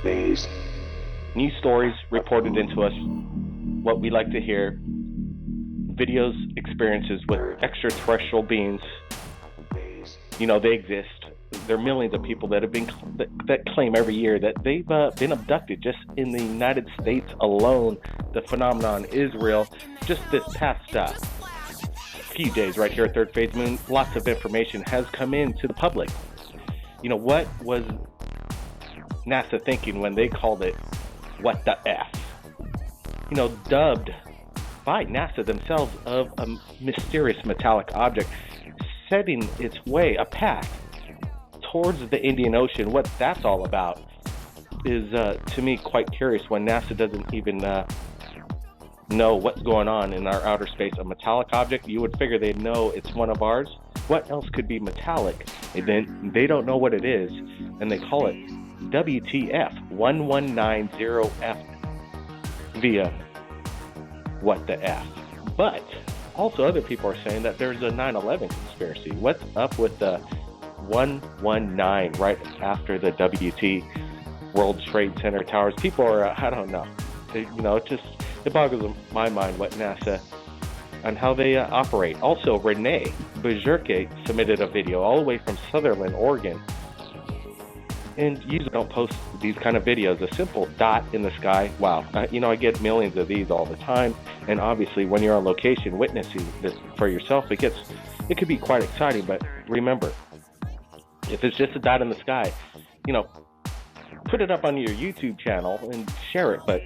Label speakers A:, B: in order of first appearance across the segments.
A: News stories reported into us, what we like to hear, videos, experiences with extraterrestrial beings. You know, they exist. There are millions of people that claim every year that they've been abducted. Just in the United States alone, the phenomenon is real. Just this past few days right here at Third Phase Moon, lots of information has come in to the public. You know, what was NASA thinking when they called it "What the F"? You know, dubbed by NASA themselves of a mysterious metallic object setting its way, a path towards the Indian Ocean. What that's all about is, to me, quite curious when NASA doesn't even know what's going on in our outer space. A metallic object, you would figure they'd know it's one of ours. What else could be metallic? And then they don't know what it is, and they call it WTF 1190F via what the F. But also other people are saying that there's a 9/11 conspiracy. What's up with the 119 right after the WT World Trade Center towers? People are, I don't know. It boggles my mind what NASA and how they operate. Also, Renee Bajurke submitted a video all the way from Sutherland, Oregon. And usually don't post these kind of videos. A simple dot in the sky. Wow. I get millions of these all the time. And obviously, when you're on location witnessing this for yourself, it could be quite exciting. But remember, if it's just a dot in the sky, put it up on your YouTube channel and share it. But,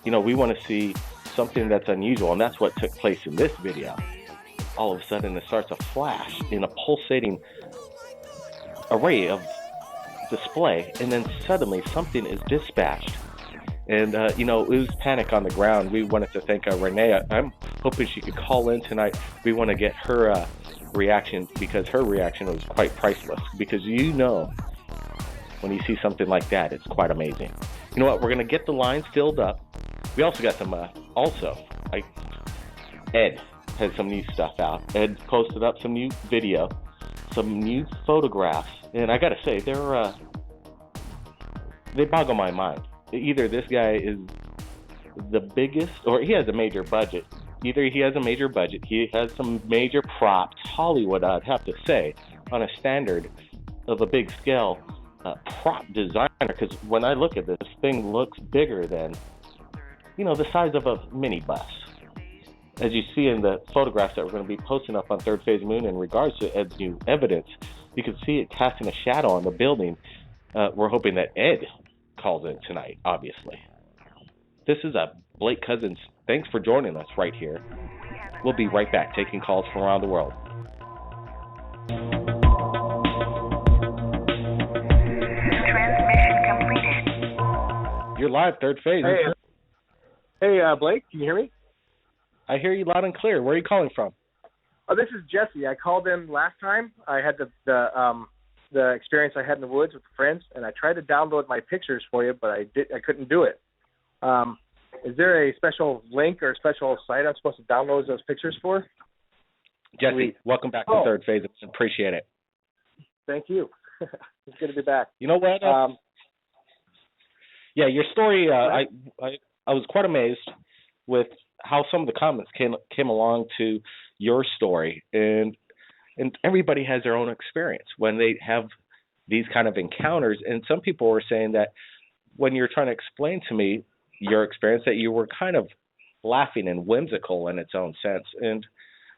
A: we want to see something that's unusual. And that's what took place in this video. All of a sudden, it starts to flash in a pulsating array of display, and then suddenly something is dispatched, and it was panic on the ground. We wanted to thank Renee. I'm hoping she could call in tonight. We want to get her reaction, because her reaction was quite priceless, because when you see something like that, it's quite amazing. You know what, we're going to get the lines filled up. We also got some Ed has some new stuff out. Ed posted up some new video, some new photographs. And I gotta say, they boggle my mind. Either this guy is the biggest, or he has a major budget. Either he has a major budget, he has some major props. Hollywood, I'd have to say, on a standard of a big scale prop designer. Because when I look at this thing, looks bigger than, the size of a minibus. As you see in the photographs that we're going to be posting up on Third Phase Moon in regards to Ed's new evidence, you can see it casting a shadow on the building. We're hoping that Ed calls in tonight, obviously. This is Blake Cousins. Thanks for joining us right here. We'll be right back, taking calls from around the world. Transmission completed. You're live, Third Phase.
B: Hey, Blake, can you hear me?
A: I hear you loud and clear. Where are you calling from?
B: Oh, this is Jesse. I called in last time. I had the experience I had in the woods with friends, and I tried to download my pictures for you, but I couldn't do it. Is there a special link or a special site I'm supposed to download those pictures for?
A: Jesse, welcome back to Third Phase. Appreciate it.
B: Thank you. It's good to be back.
A: You know what? Your story. I was quite amazed with how some of the comments came along to your story, and everybody has their own experience when they have these kind of encounters. And some people were saying that when you're trying to explain to me your experience, that you were kind of laughing and whimsical in its own sense. And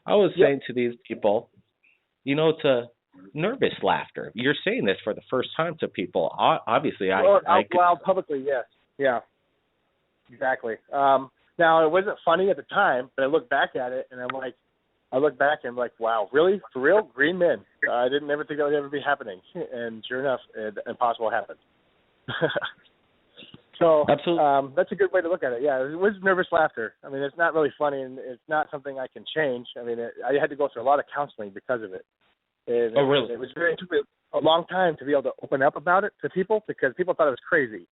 A: I was saying to these people, it's a nervous laughter. You're saying this for the first time to people. Obviously,
B: loud publicly, yes. Yeah, exactly. Now, it wasn't funny at the time, but I look back at it, and I'm like, wow, really? For real? Green men. I didn't ever think that would ever be happening. And sure enough, impossible happened. So
A: absolutely.
B: That's a good way to look at it. Yeah, it was nervous laughter. I mean, it's not really funny, and it's not something I can change. I mean, I had to go through a lot of counseling because of it. Really? It took me a long time to be able to open up about it to people, because people thought it was crazy.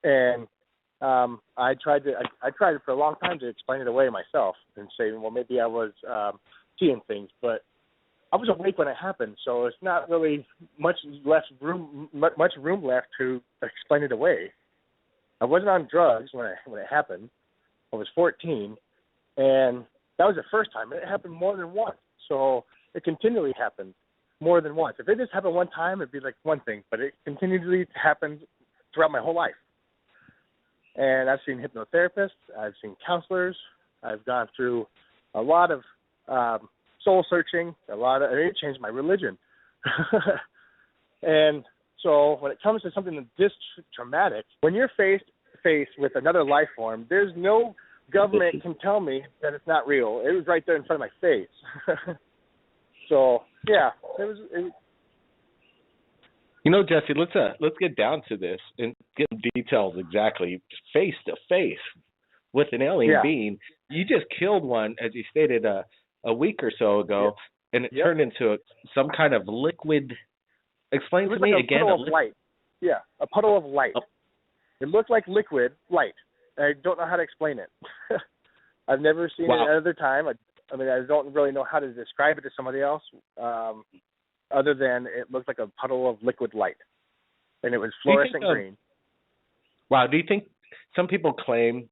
B: And I tried for a long time to explain it away myself and say, well, maybe I was seeing things, but I was awake when it happened, so it's not really much room left to explain it away. I wasn't on drugs when it happened. I was 14, and that was the first time. It happened more than once, so it continually happened more than once. If it just happened one time, it'd be like one thing, but it continually happens throughout my whole life. And I've seen hypnotherapists, I've seen counselors, I've gone through a lot of soul searching, it changed my religion. And so when it comes to something this traumatic, when you're faced with another life form, there's no government can tell me that it's not real. It was right there in front of my face. So yeah, it was.
A: You know, Jesse, let's get down to this and get details exactly, face to face with an alien being. You just killed one, as you stated a week or so ago, and it turned into some kind of liquid. Explain to me again.
B: A puddle of light. Yeah, a puddle of light. Oh. It looked like liquid light. I don't know how to explain it. I've never seen it another time. I mean, I don't really know how to describe it to somebody else. Other than it looked like a puddle of liquid light, and it was fluorescent green.
A: Wow. Do you think some people claim,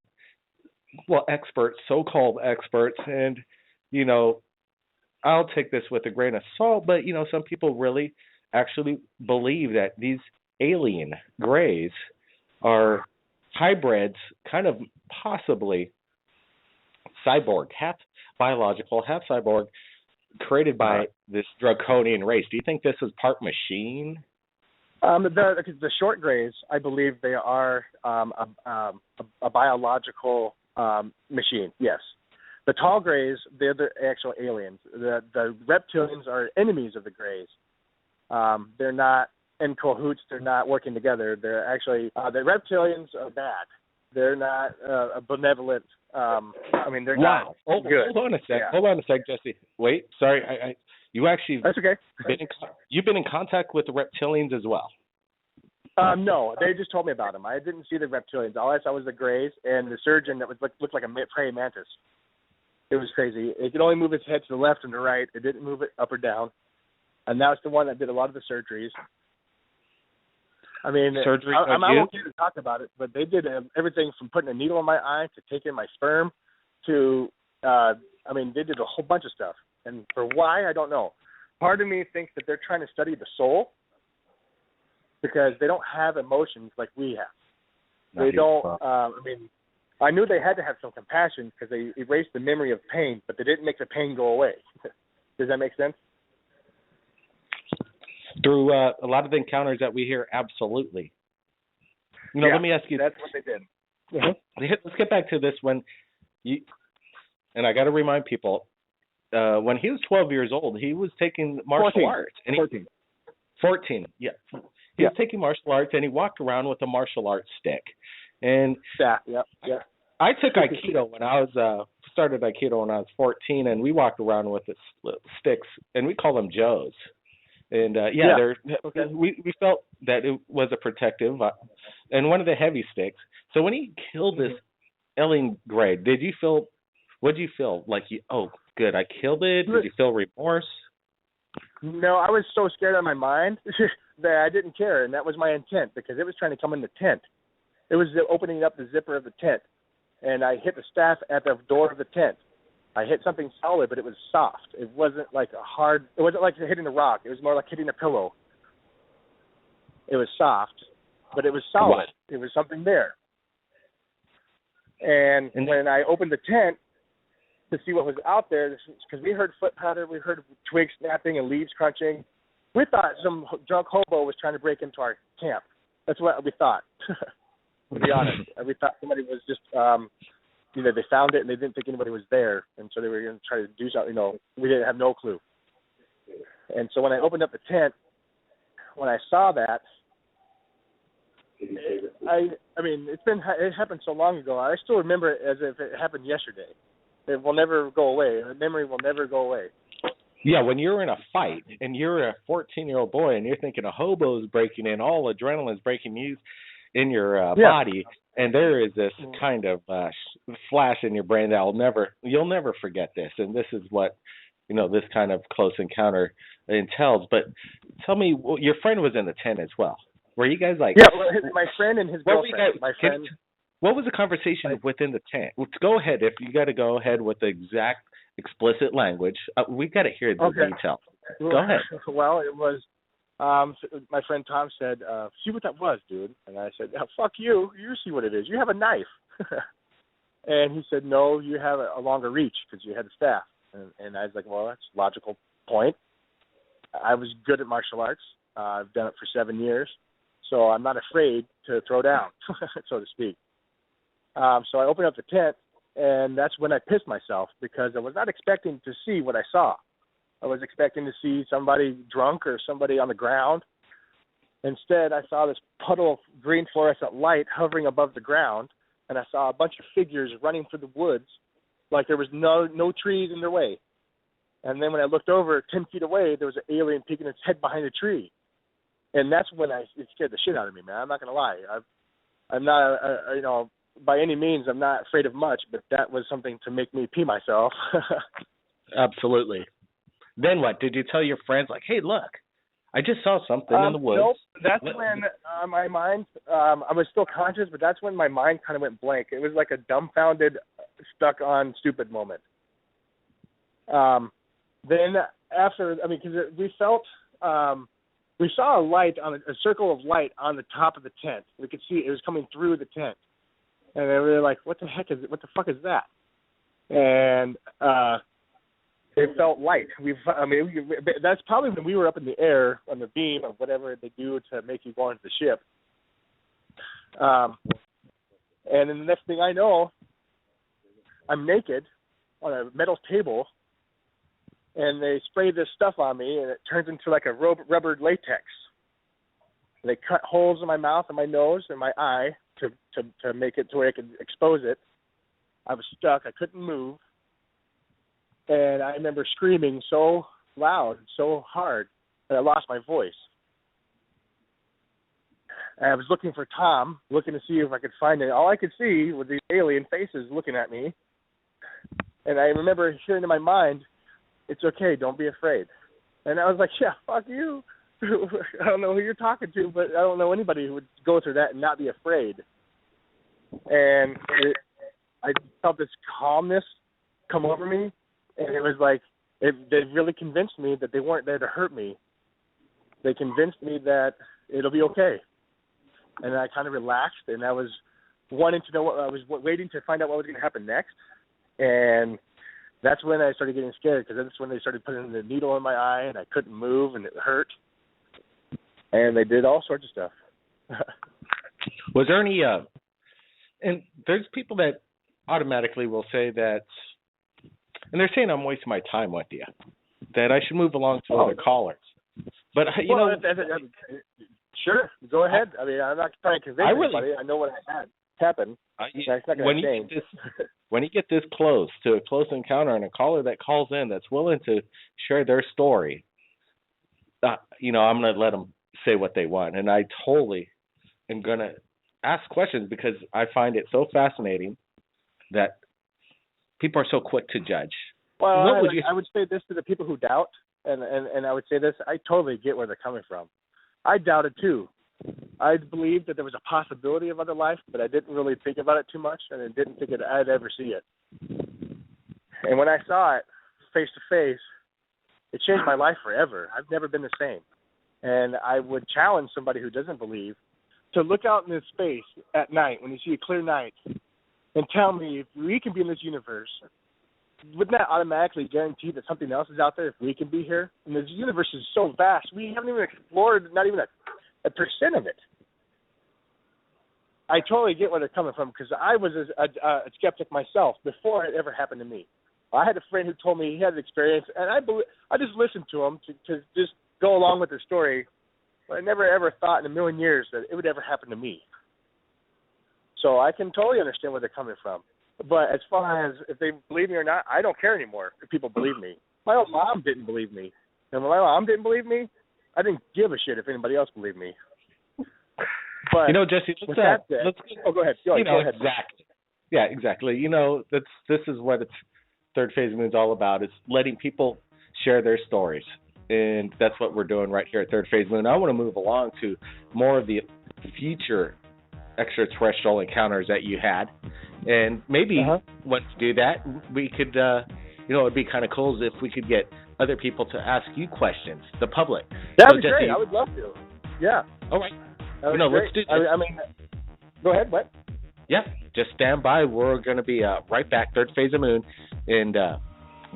A: experts, so-called experts, and, you know, I'll take this with a grain of salt, but, you know, some people really actually believe that these alien grays are hybrids, kind of possibly cyborg, half biological, half cyborg, created by this draconian race. Do you think this is part machine?
B: The short grays, I believe they are a biological machine, yes. The tall grays, they're the actual aliens. The reptilians are enemies of the grays. They're not in cahoots. They're not working together. They're actually, the reptilians are bad. They're not a benevolent. I mean, they're not good.
A: Hold on a sec. Yeah. Hold on a sec, Jesse. Wait, sorry. You actually.
B: That's okay.
A: You've been in contact with the reptilians as well.
B: No, they just told me about them. I didn't see the reptilians. All I saw was the grays and the surgeon that looked like a praying mantis. It was crazy. It could only move its head to the left and the right. It didn't move it up or down. And that was the one that did a lot of the surgeries. I mean, I'm okay to talk about it, but they did everything from putting a needle in my eye to taking my sperm to, they did a whole bunch of stuff. And for why, I don't know. Part of me thinks that they're trying to study the soul because they don't have emotions like we have. They don't, I knew they had to have some compassion because they erased the memory of pain, but they didn't make the pain go away. Does that make sense?
A: Through a lot of the encounters that we hear, absolutely. You know, let me ask you.
B: That's what they did. Mm-hmm.
A: Let's get back to this and I got to remind people, when he was 12 years old, he was taking martial arts. 14, yeah. He was taking martial arts, and he walked around with a martial arts stick. And I took Aikido when I was started Aikido when I was 14, and we walked around with the sticks, and we call them Joes. And we felt that it was a protective, and one of the heavy sticks. So when he killed this alien gray, what did you feel? Like, good, I killed it? Did you feel remorse?
B: No, I was so scared out of my mind that I didn't care, and that was my intent because it was trying to come in the tent. It was opening up the zipper of the tent, and I hit the staff at the door of the tent. I hit something solid, but it was soft. It wasn't like it wasn't like hitting a rock. It was more like hitting a pillow. It was soft, but it was solid. What? It was something there. And when I opened the tent to see what was out there, because we heard foot patter, we heard twigs snapping and leaves crunching, we thought some drunk hobo was trying to break into our camp. That's what we thought, to be honest. We thought somebody was just... they found it and they didn't think anybody was there, and so they were going to try to do something. We didn't have no clue. And so when I opened up the tent, when I saw that, it happened so long ago. I still remember it as if it happened yesterday. It will never go away. The memory will never go away.
A: Yeah, when you're in a fight and you're a 14-year-old boy and you're thinking a hobo's breaking in, all adrenaline's breaking you in your body. And there is this kind of flash in your brain that you'll never forget this. And this is what this kind of close encounter entails. But tell me, your friend was in the tent as well. Were you guys like?
B: Yeah, my friend and his girlfriend.
A: What was the conversation within the tent? Go ahead. If you got to go ahead with the exact explicit language, we got to hear the details. Go ahead.
B: Well, it was. My friend Tom said, "See what that was, dude." And I said, oh, "Fuck you! You see what it is. You have a knife." And he said, "No, you have a longer reach because you had a staff." And I was like, "Well, that's a logical point." I was good at martial arts. I've done it for 7 years, so I'm not afraid to throw down, so to speak. So I opened up the tent, and that's when I pissed myself because I was not expecting to see what I saw. I was expecting to see somebody drunk or somebody on the ground. Instead, I saw this puddle of green fluorescent light hovering above the ground, and I saw a bunch of figures running through the woods like there was no trees in their way. And then when I looked over 10 feet away, there was an alien peeking its head behind a tree. And that's when it scared the shit out of me, man. I'm not going to lie. I'm not, by any means, I'm not afraid of much, but that was something to make me pee myself.
A: Absolutely. Then what? Did you tell your friends, like, hey, look, I just saw something in the woods?
B: Nope. That's when my mind, I was still conscious, but that's when my mind kind of went blank. It was like a dumbfounded, stuck on stupid moment. Then after, because we felt, we saw a circle of light on the top of the tent. We could see it was coming through the tent. And they were like, what the fuck is that? And it felt light. That's probably when we were up in the air on the beam of whatever they do to make you go into the ship. And then the next thing I know, I'm naked on a metal table, and they spray this stuff on me, and it turns into like a rubber latex. And they cut holes in my mouth and my nose and my eye to make it to where I could expose it. I was stuck. I couldn't move. And I remember screaming so loud, so hard, that I lost my voice. And I was looking for Tom, looking to see if I could find it. All I could see was these alien faces looking at me. And I remember hearing in my mind, it's okay, don't be afraid. And I was like, yeah, fuck you. I don't know who you're talking to, but I don't know anybody who would go through that and not be afraid. And I felt this calmness come over me, and it was like they really convinced me that they weren't there to hurt me. They convinced me that it'll be okay. And I kind of relaxed, and I was wanting to know I was waiting to find out what was going to happen next. And that's when I started getting scared, because that's when they started putting the needle in my eye, and I couldn't move, and it hurt. And they did all sorts of stuff.
A: Was there any, and there's people that automatically will say that, and they're saying I'm wasting my time with you, that I should move along to other callers. But,
B: sure, go ahead. I'm not trying to convince anybody. I know what had happened. That's not going to change.
A: When you get this close to a close encounter and a caller that calls in that's willing to share their story, I'm going to let them say what they want. And I totally am going to ask questions because I find it so fascinating that people are so quick to judge.
B: Well, I would say this to the people who doubt, and I would say this, I totally get where they're coming from. I doubted too. I believed that there was a possibility of other life, but I didn't really think about it too much, and I didn't think I'd ever see it. And when I saw it face to face, it changed my life forever. I've never been the same. And I would challenge somebody who doesn't believe to look out in this space at night when you see a clear night and tell me if we can be in this universe, wouldn't that automatically guarantee that something else is out there if we can be here? And this universe is so vast, we haven't even explored not even a percent of it. I totally get where they're coming from, because I was a skeptic myself before it ever happened to me. I had a friend who told me he had an experience, and I just listened to him to just go along with their story, but I never ever thought in a million years that it would ever happen to me. So I can totally understand where they're coming from. But as far as if they believe me or not, I don't care anymore if people believe me. My own mom didn't believe me. And when my mom didn't believe me, I didn't give a shit if anybody else believed me. But
A: Jesse,
B: go ahead. Go ahead.
A: Exactly. Yeah, exactly. This is what Third Phase Moon's all about, is letting people share their stories. And that's what we're doing right here at Third Phase Moon. I want to move along to more of the future extraterrestrial encounters that you had. And maybe once you do that, we could, it'd be kind of cool if we could get other people to ask you questions, the public.
B: That'd be great. I would love to. Yeah.
A: All right. Let's do this.
B: I mean, go ahead. What?
A: Yeah, just stand by. We're going to be right back, Third Phase of Moon. And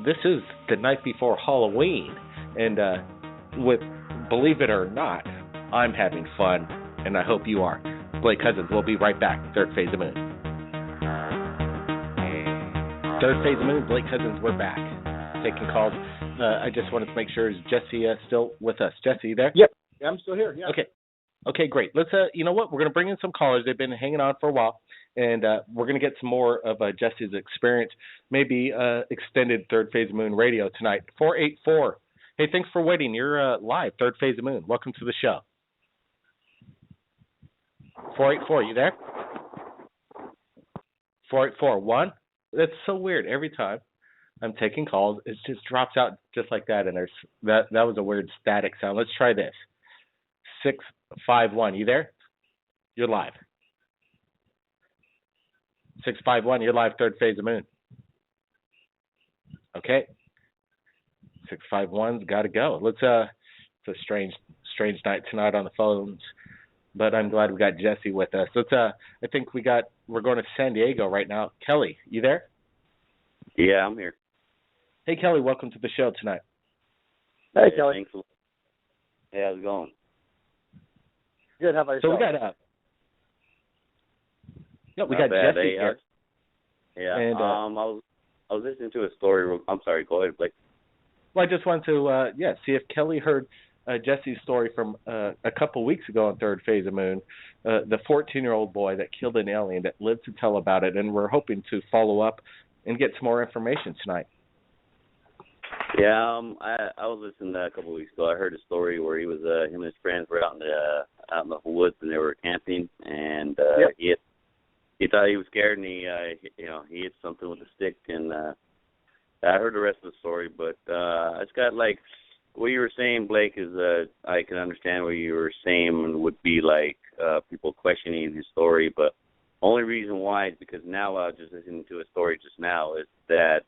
A: this is the night before Halloween. And believe it or not, I'm having fun, and I hope you are. Blake Cousins will be right back, Third Phase of Moon. Third Phase of Moon, Blake Cousins, we're back. Taking calls. I just wanted to make sure, is Jesse still with us? Jesse, you there?
B: Yep. Yeah, I'm still here, yeah.
A: Okay, great. Let's, you know what? We're going to bring in some callers. They've been hanging on for a while, and we're going to get some more of Jesse's experience, maybe extended Third Phase of Moon radio tonight. 484. Hey, thanks for waiting. You're live, Third Phase of Moon. Welcome to the show. 484, you there? 4841. That's so weird. Every time I'm taking calls, it just drops out just like that, and that was a weird static sound. Let's try this. 651, you there? You're live. 651, you're live, Third Phase of Moon. Okay. 651's got to go. It's a strange night tonight on the phones, but I'm glad we got Jesse with us. I think we're going to San Diego right now. Kelly, you there?
C: Yeah, I'm here.
A: Hey, Kelly, welcome to the show tonight.
B: Hey, Kelly.
C: Thanks. Hey, how's it going?
B: Good. How about yourself?
A: So we got Jesse here.
C: Yeah. And, I was listening to a story. I'm sorry. Go ahead, Blake.
A: Well, I just wanted to see if Kelly heard Jesse's story from a couple weeks ago on Third Phase of Moon, the 14-year-old boy that killed an alien that lived to tell about it, and we're hoping to follow up and get some more information tonight.
C: Yeah, I was listening to that a couple of weeks ago. I heard a story where he was him and his friends were out in the woods and they were camping, and he thought he was scared, and he hit something with a stick, and I heard the rest of the story, but it's got like what you were saying, Blake, is I can understand what you were saying would be like people questioning his story, but only reason why is because now I was just listening to a story just now is that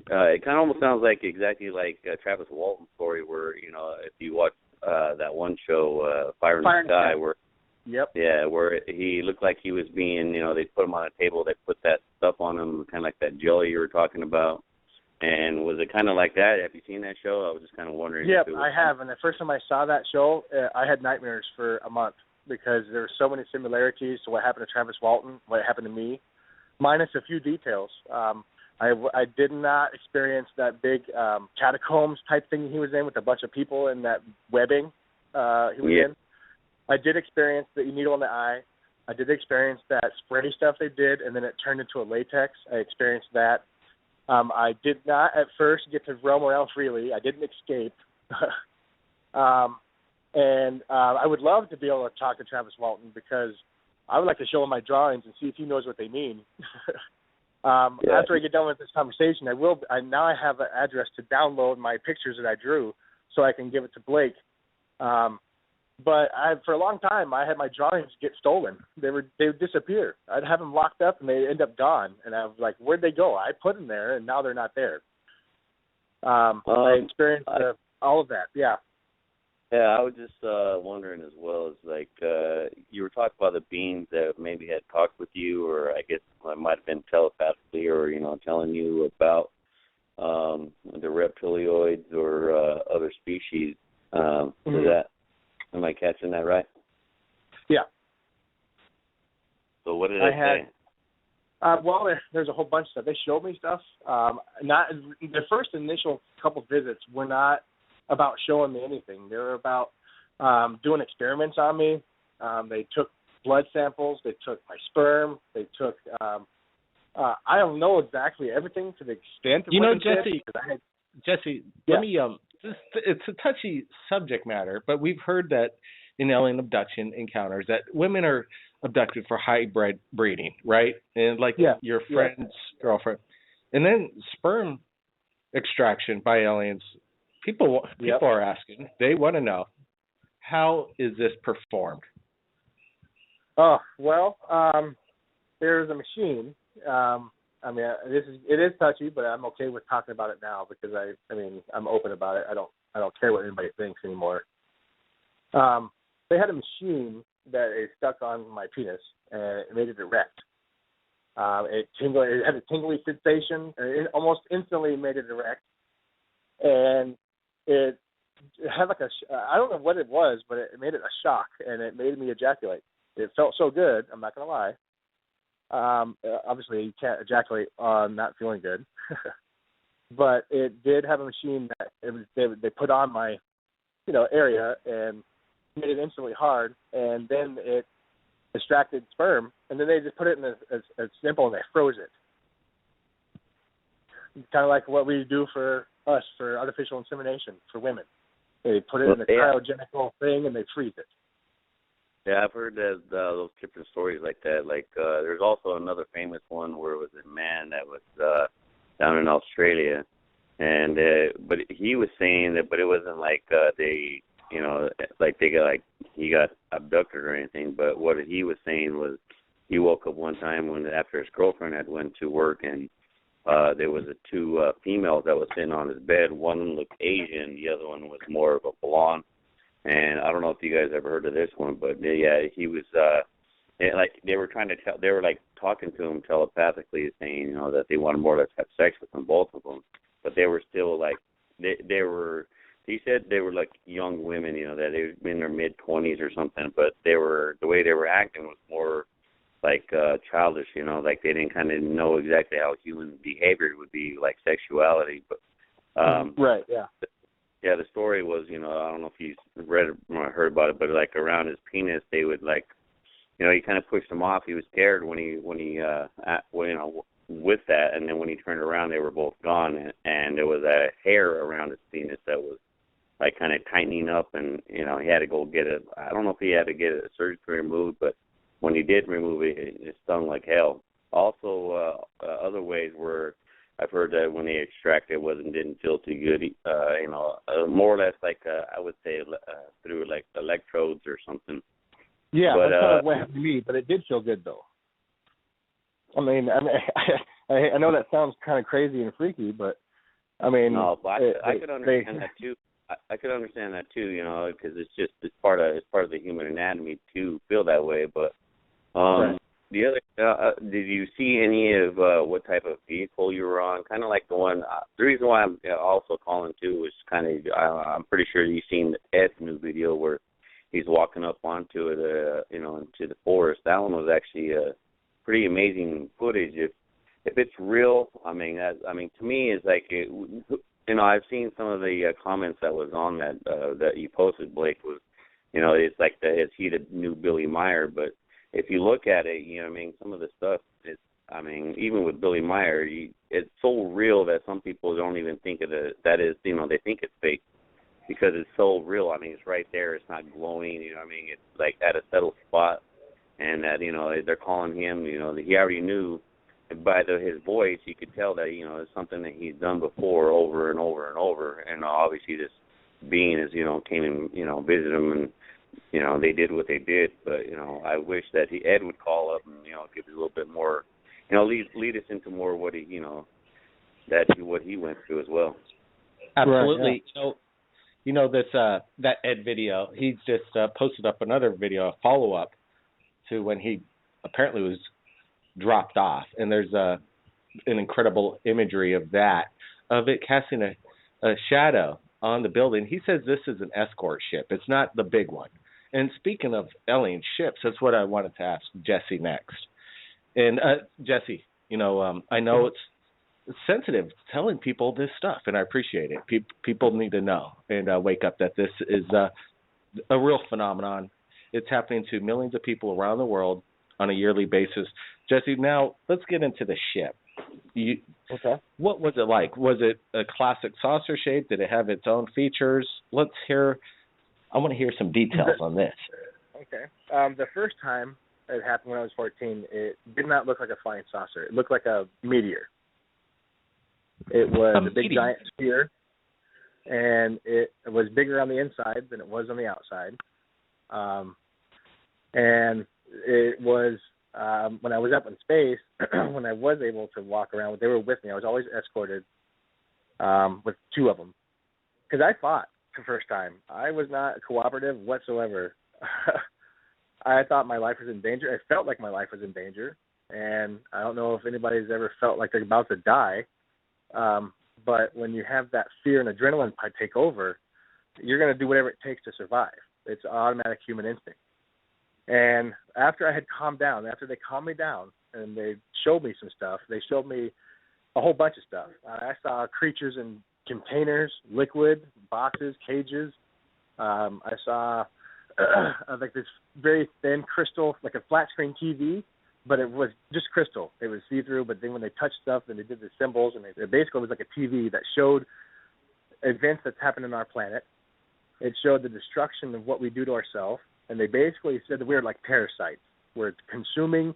C: it kind of almost sounds like exactly like Travis Walton's story where, if you watch that one show, Fire in the Sky, where where he looked like he was being, they put him on a table, they put that stuff on him, kind of like that jelly you were talking about. And was it kind of like that? Have you seen that show? I was just kind of wondering.
B: Yep, I have. And the first time I saw that show, I had nightmares for a month because there were so many similarities to what happened to Travis Walton, what happened to me, minus a few details. I did not experience that big catacombs type thing he was in with a bunch of people in that webbing he was in. I did experience the needle in the eye. I did experience that spray stuff they did, and then it turned into a latex. I experienced that. I did not at first get to roam around freely. I didn't escape. And I would love to be able to talk to Travis Walton because I would like to show him my drawings and see if he knows what they mean. After I get done with this conversation, now I have an address to download my pictures that I drew so I can give it to Blake. But for a long time, I had my drawings get stolen. They would disappear. I'd have them locked up, and they'd end up gone. And I was like, where'd they go? I put them there, and now they're not there. I experienced all of that, yeah.
C: Yeah, I was just wondering as well, is like you were talking about the beings that maybe had talked with you, or I guess it might have been telepathically, or, telling you about the reptilioids or other species. Am I catching that right?
B: Yeah.
C: So what did they say?
B: Well, there's a whole bunch of stuff. They showed me stuff. Not the first initial couple visits were not about showing me anything. They were about doing experiments on me. They took blood samples. They took my sperm. They took I don't know exactly everything to the extent of what they did.
A: Jesse, let me it's a touchy subject matter, but we've heard that in alien abduction encounters that women are abducted for hybrid breeding, right? And your friend's girlfriend. And then sperm extraction by aliens, people are asking. They want to know, how is this performed?
B: Oh, well, there's a machine. It is touchy, but I'm okay with talking about it now because I'm open about it. I don't care what anybody thinks anymore. They had a machine that is stuck on my penis, and it made it erect. It had a tingly sensation, and it almost instantly made it erect. And it had I don't know what it was, but it made it a shock, and it made me ejaculate. It felt so good, I'm not going to lie. Obviously, you can't ejaculate on not feeling good. But it did have a machine that they put on my, area and made it instantly hard, and then it extracted sperm, and then they just put it in a simple, and they froze it. Kind of like what we do for us for artificial insemination for women. They put it in a cryogenical thing, and they freeze it.
C: Yeah, I've heard those different stories like that. Like, there's also another famous one where it was a man that was down in Australia, and but he was saying that, but it wasn't like he got abducted or anything. But what he was saying was he woke up one time after his girlfriend had went to work, and there was two females that was sitting on his bed. One looked Asian, the other one was more of a blonde. And I don't know if you guys ever heard of this one, but he was they were talking to him telepathically, saying that they wanted more or less have sex with them, both of them, but they were still like he said they were like young women, that they were in their mid-20s or something, but the way they were acting was more like childish, like they didn't kind of know exactly how human behavior would be, like sexuality, but
B: right, yeah.
C: Yeah, the story was, I don't know if you read or heard about it, but like around his penis, they would he kind of pushed him off. He was scared when he with that, and then when he turned around, they were both gone, and there was a hair around his penis that was like kind of tightening up, and he had to go get it. I don't know if he had to get it surgically removed, but when he did remove it, it stung like hell. Also, other ways where I've heard that when they extract it, didn't feel too good. More or less like I would say through like electrodes or something.
B: Yeah, that's kind of what happened to me, but it did feel good though. I know that sounds kind of crazy and freaky, but I could understand that too. I could understand that too, because it's part of the human anatomy to feel that way. But right. The other, did you see any of what type of vehicle you were on? Kind of like the one. The reason why I'm also calling too was kind of. I'm pretty sure you've seen Ed's new video where he's walking up onto it, into the forest. That one was actually pretty amazing footage. If it's real, to me, it's like I've seen some of the comments that was on that you posted, Blake, was, it's like is he the new Billy Meyer? But if you look at it, some of the stuff is, even with Billy Meyer, it's so real that some people don't even think of it. That is, they think it's fake because it's so real. It's right there. It's not glowing. It's like at a settled spot, and that they're calling him. He already knew by his voice. You could tell that it's something that he's done before, over and over and over. And obviously, this being is came and visited him and. They did what they did, but, I wish that Ed would call up and, give us a little bit more, lead us into more of what he, what he went through as well.
A: Absolutely. Right, yeah. This, that Ed video, he just posted up another video, a follow-up to when he apparently was dropped off. And there's an incredible imagery of it casting a shadow on the building. He says this is an escort ship. It's not the big one. And speaking of alien ships, that's what I wanted to ask Jesse next. And Jesse, I know it's sensitive telling people this stuff, and I appreciate it. People need to know and wake up that this is a real phenomenon. It's happening to millions of people around the world on a yearly basis. Jesse, now let's get into the ship.
B: Okay.
A: What was it like? Was it a classic saucer shape? Did it have its own features? I want to hear some details on this.
B: Okay. The first time it happened when I was 14, it did not look like a flying saucer. It looked like a meteor. It was a big giant sphere, and it was bigger on the inside than it was on the outside. And it was, when I was up in space, when I was able to walk around, they were with me. I was always escorted with two of them. Because I fought the first time. I was not cooperative whatsoever. I thought my life was in danger. I felt like my life was in danger. And I don't know if anybody's ever felt like they're about to die. But when you have that fear and adrenaline take over, you're going to do whatever it takes to survive. It's automatic human instinct. And after I had calmed down, after they calmed me down and they showed me some stuff, they showed me a whole bunch of stuff. I saw creatures in containers, liquid, boxes, cages. I saw like this very thin crystal, like a flat screen TV, but it was just crystal. It was see-through, but then when they touched stuff, then they did the symbols, and it basically was like a TV that showed events that's happened on our planet. It showed the destruction of what we do to ourselves, and they basically said that we were like parasites. We're consuming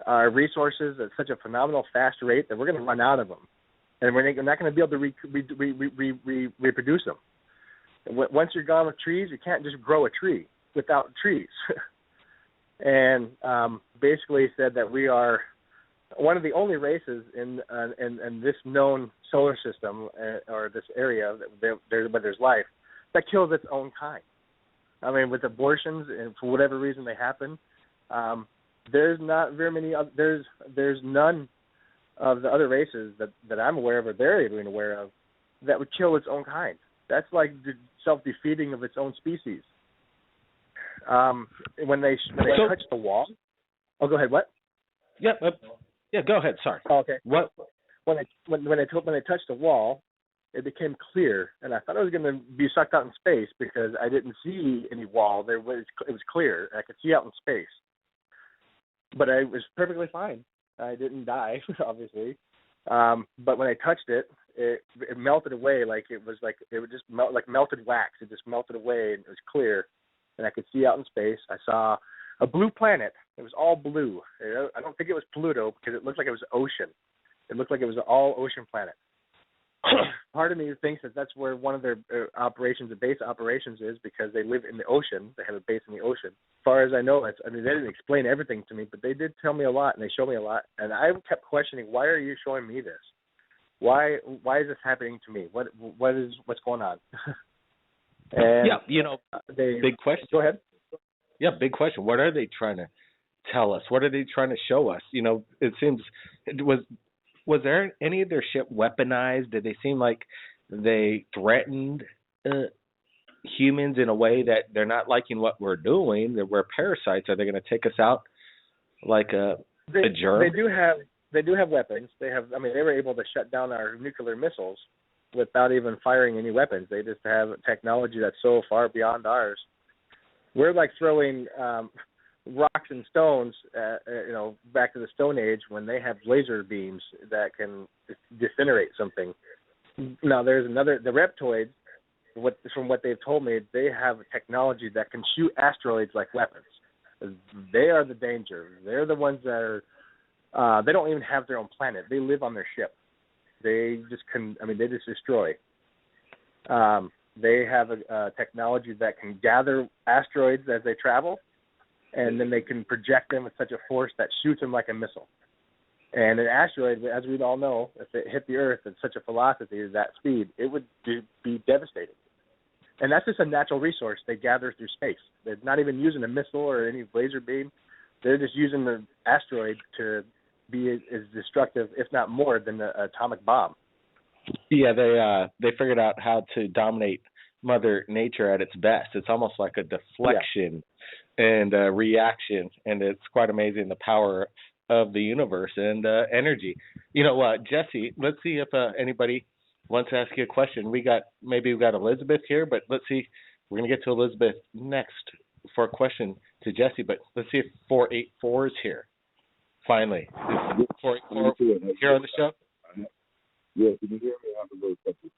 B: our resources at such a phenomenal fast rate that we're going to run out of them, and we're not going to be able to reproduce them. Once you're gone with trees, you can't just grow a tree without trees. And basically said that we are one of the only races in this known solar system or this area where there's life that kills its own kind. I mean, with abortions and for whatever reason they happen, there's not very many. There's none of the other races that I'm aware of or they're even aware of that would kill its own kind. That's like the self-defeating of its own species. When they touch the wall. Oh, go ahead. What?
A: Yeah. Go ahead. Sorry.
B: Oh, okay.
A: What?
B: When they touched the wall, it became clear, and I thought I was going to be sucked out in space because I didn't see any wall. It was clear. I could see out in space, but I was perfectly fine. I didn't die, obviously. But when I touched it, it melted away like it would just melt like melted wax. It just melted away, and it was clear. And I could see out in space. I saw a blue planet. It was all blue. I don't think it was Pluto because it looked like it was ocean. It looked like it was an all-ocean planet. Part of me thinks that that's where one of their operations, the base operations is because they live in the ocean. They have a base in the ocean. As far as I know, they didn't explain everything to me, but they did tell me a lot, and they showed me a lot. And I kept questioning, why are you showing me this? Why is this happening to me? What's going on? And
A: big question.
B: Go ahead.
A: Yeah, big question. What are they trying to tell us? What are they trying to show us? It seems was there any of their ship weaponized? Did they seem like they threatened humans in a way that they're not liking what we're doing? That we're parasites. Are they going to take us out like a germ?
B: They do have weapons. They were able to shut down our nuclear missiles without even firing any weapons. They just have technology that's so far beyond ours. We're like throwing rocks and stones, back to the Stone Age when they have laser beams that can disintegrate something. Now there's the reptoids, from what they've told me, they have technology that can shoot asteroids like weapons. They are the danger. They're the ones that are, they don't even have their own planet. They live on their ship. They just they just destroy. They have a technology that can gather asteroids as they travel, and then they can project them with such a force that shoots them like a missile. And an asteroid, as we all know, if it hit the Earth at such a velocity, that speed, it would be devastating. And that's just a natural resource they gather through space. They're not even using a missile or any laser beam. They're just using the asteroid to be as destructive, if not more, than the atomic bomb.
A: Yeah, they figured out how to dominate Mother Nature at its best. It's almost like a deflection and a reaction, and it's quite amazing the power of the universe and energy. Jesse, let's see if anybody wants to ask you a question. We've got Elizabeth here, but let's see. We're going to get to Elizabeth next for a question to Jesse, but let's see if 484 is here. Finally. Is 484 here on the show?
D: Yeah, can you hear me? I have a little couple.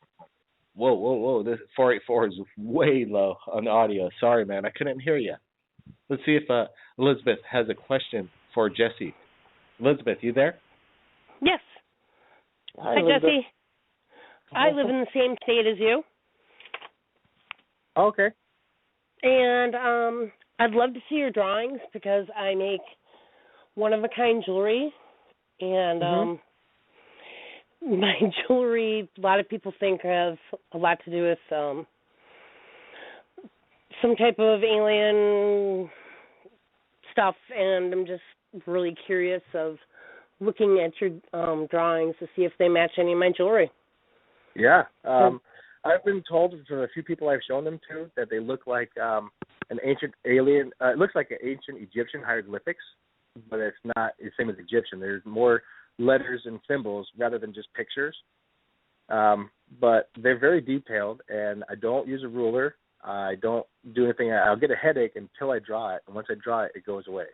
A: Whoa. This 484 is way low on the audio. Sorry, man. I couldn't hear you. Let's see if Elizabeth has a question for Jesse. Elizabeth, you there?
E: Yes.
B: Hi,
E: Jesse. I live in the same state as you.
B: Okay.
E: And I'd love to see your drawings because I make one-of-a-kind jewelry. And my jewelry, a lot of people think has a lot to do with some type of alien stuff. And I'm just really curious of looking at your drawings to see if they match any of my jewelry.
B: Yeah. I've been told from a few people I've shown them to that they look like an ancient alien. It looks like an ancient Egyptian hieroglyphics, but it's not the same as Egyptian. There's more letters and symbols rather than just pictures. But they're very detailed, and I don't use a ruler. I don't do anything. I'll get a headache until I draw it, and once I draw it, it goes away.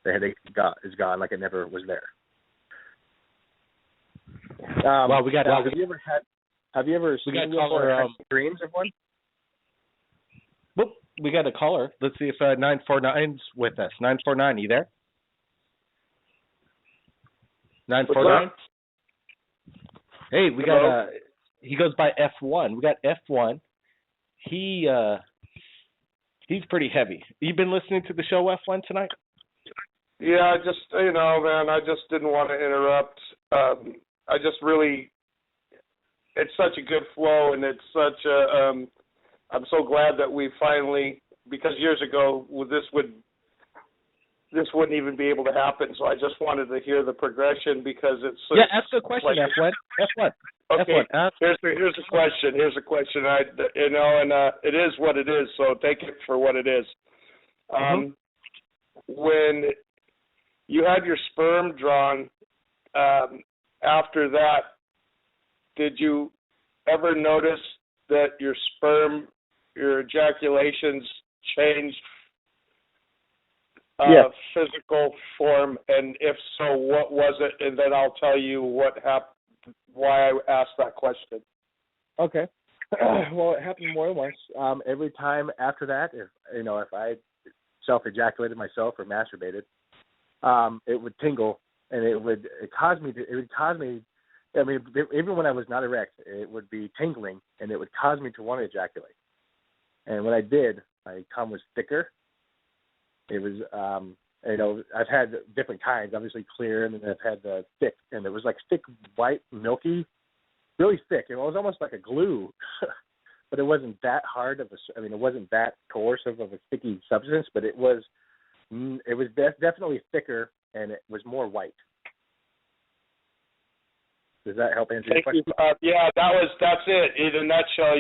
B: The headache is gone, like it never was there.
A: Well, we got.
B: Have you ever seen UFO dreams of one?
A: Whoop, we got a caller. Let's see if 949's with us. 949, you there? 949? Hey, we got he goes by F1. We got F1. He's pretty heavy. You been listening to the show, F1, tonight?
F: Yeah, just, man, I just didn't want to interrupt. I just really, it's such a good flow, and it's such a, I'm so glad that we finally, because years ago, this wouldn't even be able to happen, so I just wanted to hear the progression because it's...
A: Yeah, ask a question, like, F1.
F: Okay,
A: F1.
F: Here's a question. It is what it is, so take it for what it is. When you had your sperm drawn, after that, did you ever notice that your sperm, your ejaculations changed physical form, and if so, what was it? And then I'll tell you what happened, why I asked that question.
B: Okay. Well, it happened more than once. Every time after that, if I self-ejaculated myself or masturbated, it would tingle, and it would cause me. I mean, even when I was not erect, it would be tingling, and it would cause me to want to ejaculate. And when I did, my cum was thicker. It was, I've had different kinds, obviously clear, and then I've had the thick, and it was like thick, white, milky, really thick. It was almost like a glue, but it wasn't that hard of it wasn't that coercive of a sticky substance, but it was definitely thicker, and it was more white. Does that help answer your question?
F: Yeah, that's it. In a nutshell,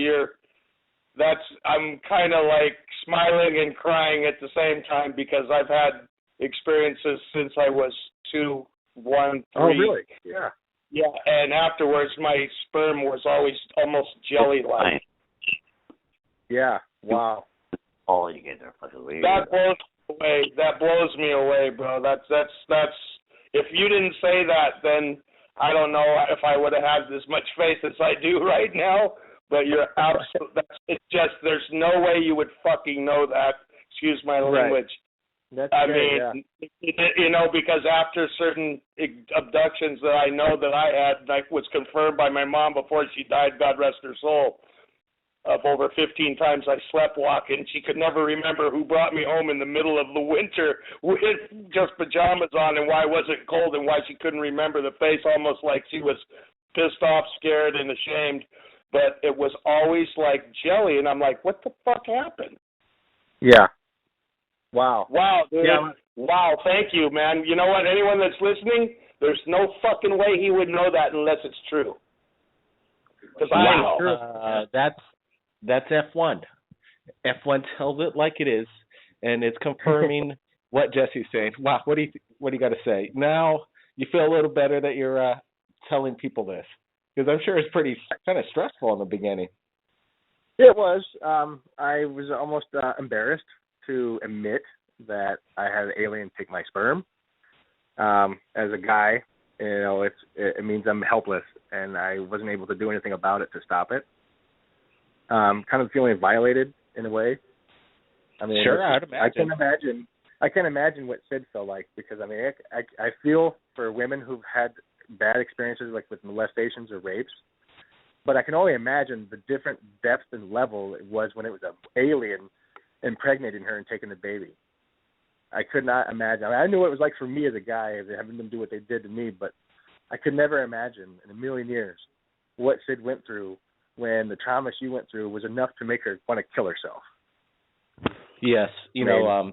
F: I'm kind of like smiling and crying at the same time because I've had experiences since I was 2, 1, 3.
B: Oh, really? Yeah.
F: Yeah, and afterwards my sperm was always almost jelly-like.
B: Yeah. Wow.
C: Oh, you guys are fucking weird.
F: That blows me away, bro. That's. If you didn't say that, then I don't know if I would have had as much faith as I do right now. But you're absolutely. It's just there's no way you would fucking know that. Excuse my language.
B: That's
F: because after certain abductions that I know that I had, that was confirmed by my mom before she died, God rest her soul, of over 15 times I sleptwalked, and she could never remember who brought me home in the middle of the winter with just pajamas on and why it wasn't cold and why she couldn't remember the face, almost like she was pissed off, scared, and ashamed. But it was always like jelly, and I'm like, what the fuck happened?
B: Yeah. Wow.
F: Wow, dude.
B: Yeah.
F: Wow, thank you, man. You know what? Anyone that's listening, there's no fucking way he would know that unless it's true. Because I know.
A: That's F1. F1 tells it like it is, and it's confirming what Jesse's saying. Wow, what do you got to say? Now you feel a little better that you're telling people this, because I'm sure it's pretty kind of stressful in the beginning.
B: It was. I was almost embarrassed to admit that I had an alien take my sperm. As a guy, it means I'm helpless, and I wasn't able to do anything about it to stop it. Kind of feeling violated in a way. I mean,
A: sure, I'd imagine.
B: I can imagine what Sid felt like, because I feel for women who've had bad experiences like with molestations or rapes. But I can only imagine the different depth and level it was when it was an alien impregnating her and taking the baby. I could not imagine. I mean, I knew what it was like for me as a guy, having them do what they did to me, but I could never imagine in a million years what Sid went through when the trauma she went through was enough to make her want to kill herself.
A: Yes,
B: wow.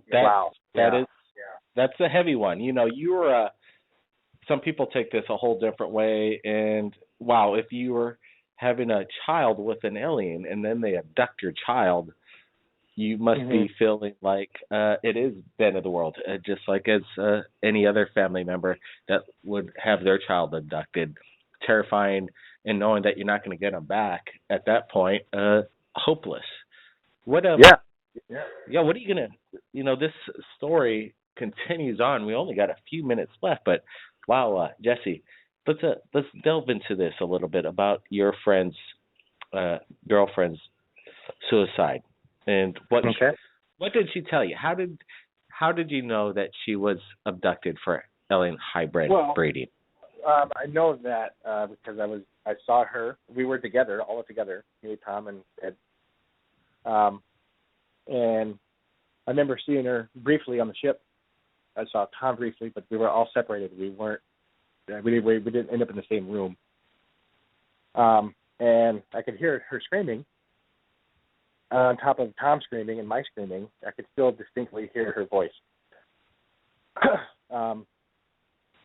A: That's a heavy one. You were some people take this a whole different way, and wow, if you were having a child with an alien and then they abduct your child, you must be feeling like it is the end of the world, just like as any other family member that would have their child abducted. Terrifying, and knowing that you're not going to get them back at that point, hopeless. What? What are you gonna? This story continues on. We only got a few minutes left, but wow, Jesse, let's delve into this a little bit about your friend's girlfriend's suicide. And what did she tell you? How did you know that she was abducted for alien hybrid breeding?
B: I know that because I saw her. We were together, all together, me, Tom, and Ed. And I remember seeing her briefly on the ship. I saw Tom briefly, but we were all separated. We didn't end up in the same room. And I could hear her screaming. On top of Tom screaming and my screaming, I could still distinctly hear her voice.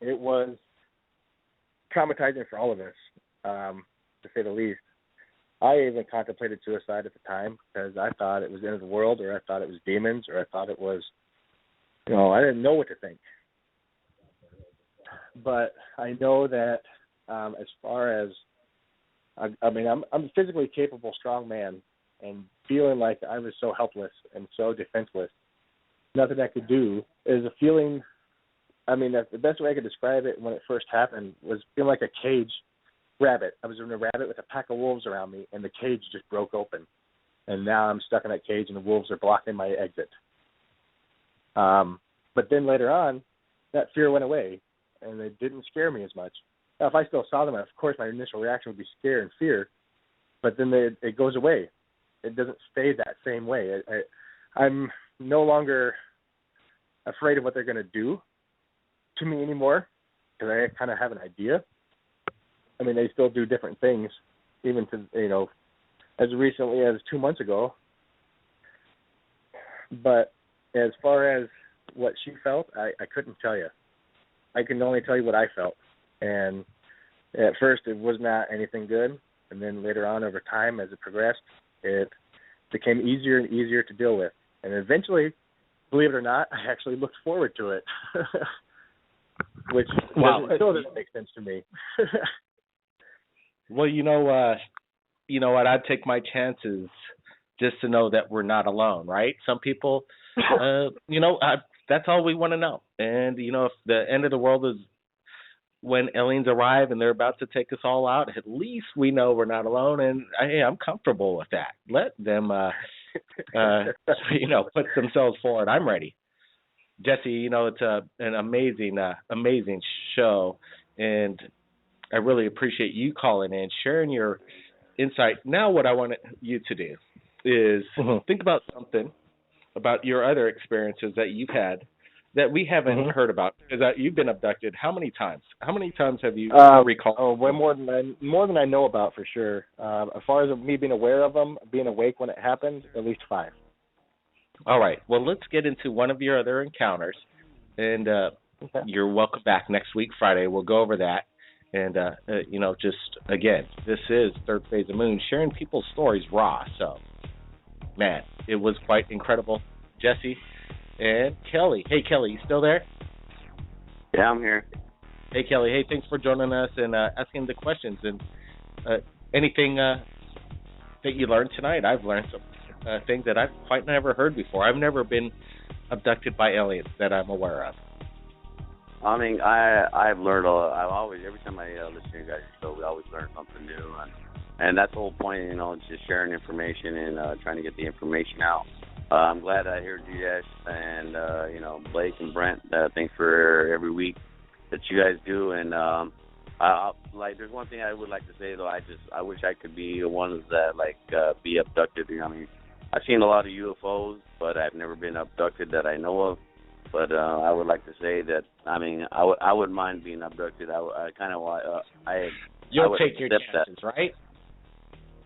B: It was traumatizing for all of us, to say the least. I even contemplated suicide at the time because I thought it was the end of the world, or I thought it was demons, or I thought it was, I didn't know what to think. But I know that as far as, I'm a physically capable, strong man, and feeling like I was so helpless and so defenseless, nothing I could do is a feeling. The best way I could describe it when it first happened was feeling like a caged rabbit. I was in a rabbit with a pack of wolves around me, and the cage just broke open. And now I'm stuck in that cage, and the wolves are blocking my exit. But then later on, that fear went away, and it didn't scare me as much. Now, if I still saw them, of course, my initial reaction would be scare and fear, but then it goes away. It doesn't stay that same way. I'm no longer afraid of what they're going to do to me anymore, because I kind of have an idea. They still do different things, even to, as recently as 2 months ago. But as far as what she felt, I couldn't tell you. I can only tell you what I felt. And at first it was not anything good. And then later on over time, as it progressed, it became easier and easier to deal with. And eventually, believe it or not, I actually looked forward to it. Which still doesn't make sense to me.
A: Well, you know what? I'd take my chances just to know that we're not alone, right? Some people, that's all we want to know. And, if the end of the world is when aliens arrive and they're about to take us all out, at least we know we're not alone. And, I'm comfortable with that. Let them, put themselves forward. I'm ready. Jesse, it's an amazing show. And I really appreciate you calling in, sharing your insight. Now what I want you to do is think about something about your other experiences that you've had that we haven't heard about. Because you've been abducted how many times? How many times have you recalled?
B: Oh, way more than I know about for sure. As far as me being aware of them, being awake when it happened, at least 5.
A: All right. Well, let's get into one of your other encounters. And you're welcome back next week, Friday. We'll go over that. And, just, again, this is Third Phase of Moon, sharing people's stories raw. So, man, it was quite incredible. Jesse and Kelly. Hey, Kelly, you still there?
C: Yeah, I'm here.
A: Hey, Kelly. Hey, thanks for joining us and asking the questions. And anything that you learned tonight? I've learned some things that I've quite never heard before. I've never been abducted by aliens that I'm aware of.
C: I've learned a lot. I've always, every time I listen to you guys' show, we always learn something new, and that's the whole point, just sharing information and trying to get the information out. I'm glad I heard you guys, and Blake and Brent. Thanks for every week that you guys do, and Like, there's one thing I would like to say though. I wish I could be the ones that be abducted. You know, I mean, I've seen a lot of UFOs, but I've never been abducted that I know of. But I would like to say that, I mean, I wouldn't mind being abducted. I kind of want.
A: You'll take your chances, right?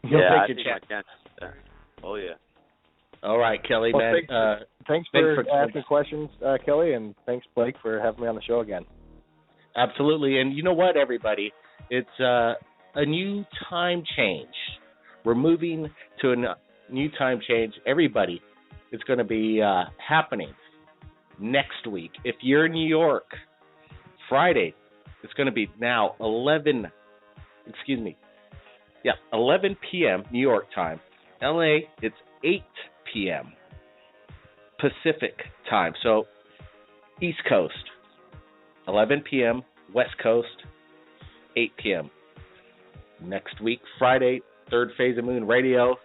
A: You'll take your chances.
C: Oh yeah.
A: All right, Kelly,
B: well,
A: man.
B: Thanks for asking questions, Kelly, and thanks, Blake, for having me on the show again.
A: Absolutely, and you know what, everybody? It's a new time change. We're moving to a new time change. Everybody, it's going to be happening next week. If you're in New York, Friday, it's going to be now 11 p.m. New York time. LA, it's 8 p.m. Pacific time. So East Coast, 11 p.m. West Coast, 8 p.m. Next week, Friday, Third Phase of Moon Radio.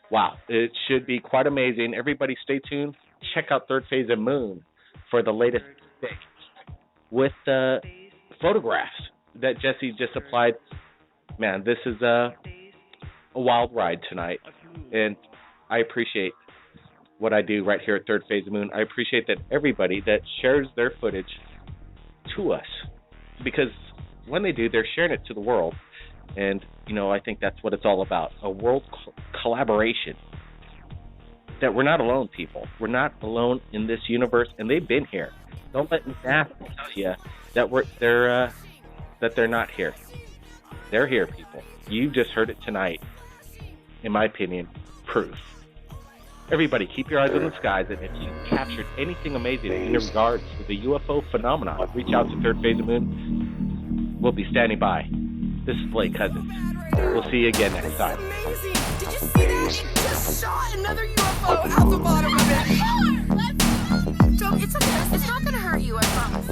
A: Wow, it should be quite amazing. Everybody stay tuned. Check out Third Phase of Moon for the latest thing with photographs that Jesse just applied. Man, this is a wild ride tonight, and I appreciate what I do right here at Third Phase of Moon. I appreciate that everybody that shares their footage to us, because when they do, they're sharing it to the world, and, you know, I think that's what it's all about, a world collaboration, that we're not alone, people. We're not alone in this universe, and they've been here. Don't let NASA tell you that they're not here. They're here, people. You just heard it tonight. In my opinion, proof. Everybody, keep your eyes on the skies, and if you captured anything amazing in regards to the UFO phenomenon, reach out to Third Phase of Moon. We'll be standing by. This is Blake Cousins. We'll see you again next time.
G: Amazing. Did you see that? It just shot another UFO out the bottom of it. Joe, it's okay. It's not going to hurt you, I promise.